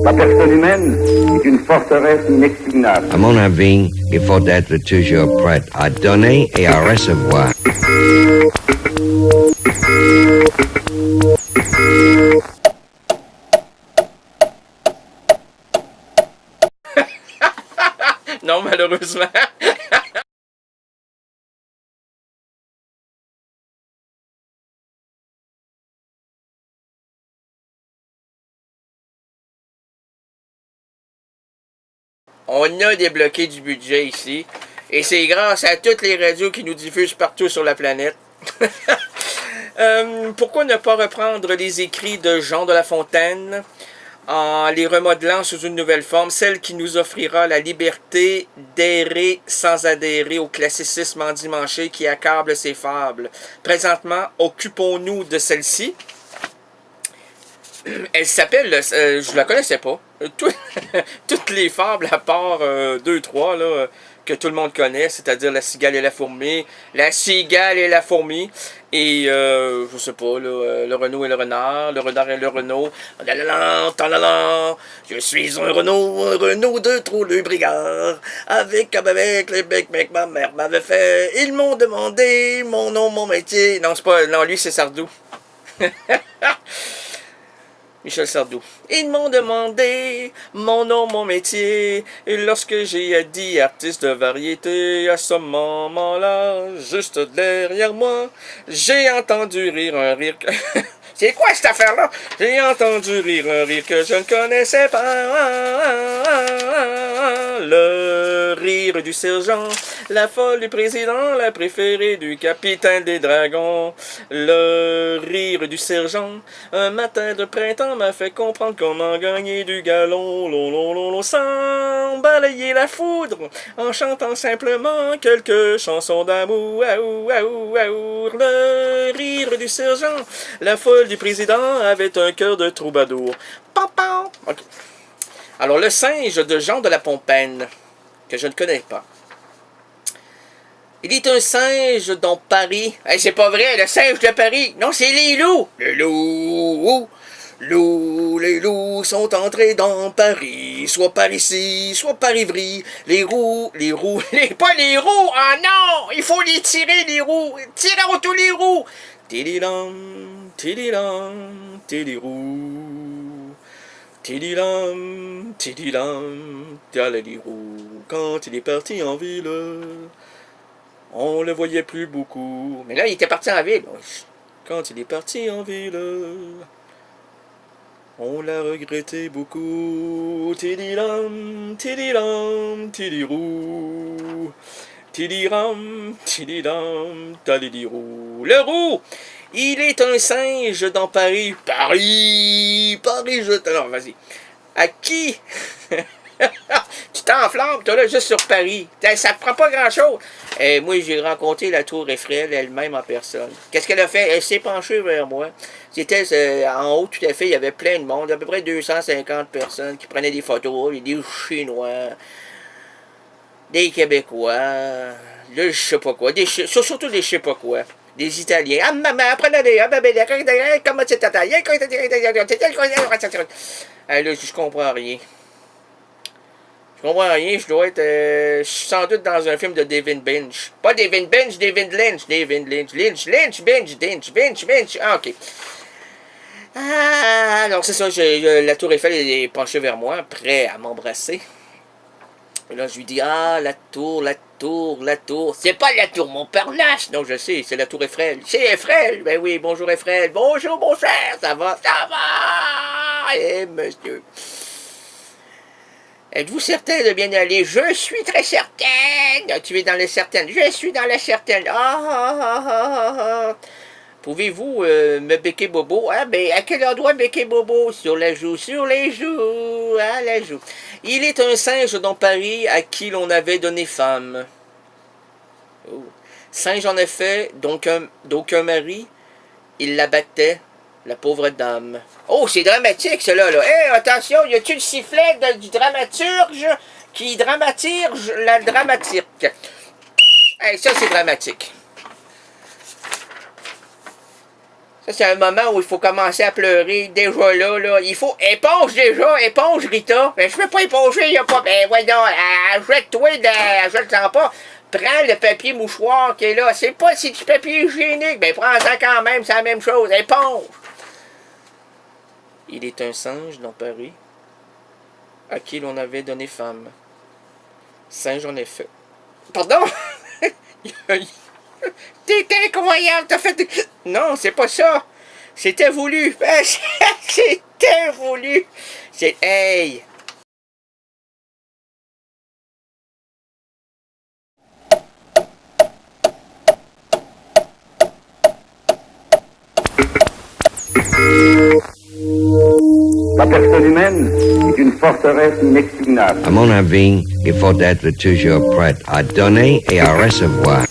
La personne humaine est une forteresse inexpugnable. À mon avis, il faut être toujours prêt à donner et à recevoir. Non, malheureusement. On a débloqué du budget ici. Et c'est grâce à toutes les radios qui nous diffusent partout sur la planète. Pourquoi ne pas reprendre les écrits de Jean de La Fontaine en les remodelant sous une nouvelle forme, celle qui nous offrira la liberté d'errer sans adhérer au classicisme endimanché qui accable ses fables. Présentement, occupons-nous de celle-ci. Elle s'appelle, je la connaissais pas, toutes les fables à part 2-3 là, que tout le monde connaît, c'est-à-dire la cigale et la fourmi, la cigale et la fourmi, et je sais pas, là, le Renaud et le renard et le Renaud, je suis un Renaud de trop le brigard, avec le bec, mec, ma mère m'avait fait, ils m'ont demandé mon nom, mon métier, non, c'est pas, non, lui c'est Sardou. Michel Sardou. Ils m'ont demandé mon nom, mon métier, et lorsque j'ai dit artiste de variété, à ce moment-là, juste derrière moi, j'ai entendu rire un rire que... C'est quoi cette affaire-là? J'ai entendu rire un rire que je ne connaissais pas. Le rire du sergent, la folle du président, la préférée du capitaine des dragons. Le rire du sergent, un matin de printemps m'a fait comprendre comment gagner du galon. Sans balayer la foudre, en chantant simplement quelques chansons d'amour. Le rire du sergent, la folle du président avait un cœur de troubadour. Okay. Alors, le singe de Jean de La Fontaine, que je ne connais pas. Il est un singe dans Paris. Hey, c'est pas vrai, le singe de Paris. Non, c'est les loups. Les loups sont entrés dans Paris, soit par ici, soit par Ivry. Pas les roues, ah non, il faut les tirer, les roues. Tirez tous les roues. Tidilam, tidilam, tidirou. Tidilam, tidilam, tialérou. Quand il est parti en ville, on le voyait plus beaucoup. Mais là, il était parti en ville. Quand il est parti en ville, on l'a regretté beaucoup. Tidilam, tidilam, tidirou. Tidiram, tididam, talidirou. Le roux, il est un singe dans Paris. Paris, je... Alors, vas-y. À qui? Tu t'enflammes, toi, là, juste sur Paris. Ça te prend pas grand-chose. Moi, j'ai rencontré la tour Eiffel elle-même en personne. Qu'est-ce qu'elle a fait? Elle s'est penchée vers moi. C'était en haut, tout à fait, il y avait plein de monde, à peu près 250 personnes qui prenaient des photos, des Chinois, des Québécois, là, je sais pas quoi, surtout des je sais pas quoi, des Italiens. Ah, maman, apprenez-les, comment c'est italien? Là, je comprends rien. Je comprends rien, je dois être... je suis sans doute dans un film de David Lynch. Pas David Lynch, David Lynch. Lynch. Ah, ok. Ah, alors c'est ça, la tour Eiffel est penchée vers moi, prêt à m'embrasser. Et là, je lui dis, ah, la tour. C'est pas la tour Montparnasse. Non, je sais, c'est la tour Eiffel. C'est Eiffel. Ben oui, bonjour Eiffel. Bonjour, mon cher. Ça va? Eh, monsieur. Êtes-vous certain de bien aller? Je suis très certaine. Tu es dans les certaines. Je suis dans la certaine. Pouvez-vous me becquer bobo? Ah, ben, à quel endroit becquer bobo? Sur la joue, sur les joues, à la joue. Il est un singe dans Paris à qui l'on avait donné femme. Oh. Singe en effet, donc un mari, il la battait, la pauvre dame. Oh, c'est dramatique, cela, là. Hé, attention, y a-t-il le sifflet du dramaturge qui dramaturge la dramatique? Hé, ça, c'est dramatique. Ça, c'est un moment où il faut commencer à pleurer. Déjà là, il faut éponge déjà, éponge Rita. Ben, je peux pas éponger, y a pas. Ben voyons, jette-toi, jette-en pas. Prends le papier mouchoir qui est là. C'est du papier hygiénique. Ben prends-en quand même, c'est la même chose. Éponge. Il est un singe dans Paris à qui l'on avait donné femme. Singe en effet. Pardon? T'es incroyable, t'as fait... Non, c'est pas ça. C'était voulu. C'était voulu. C'est... Hey! La personne humaine est une forteresse inexpugnable. À mon avis, il faut être toujours prêt à donner et à recevoir.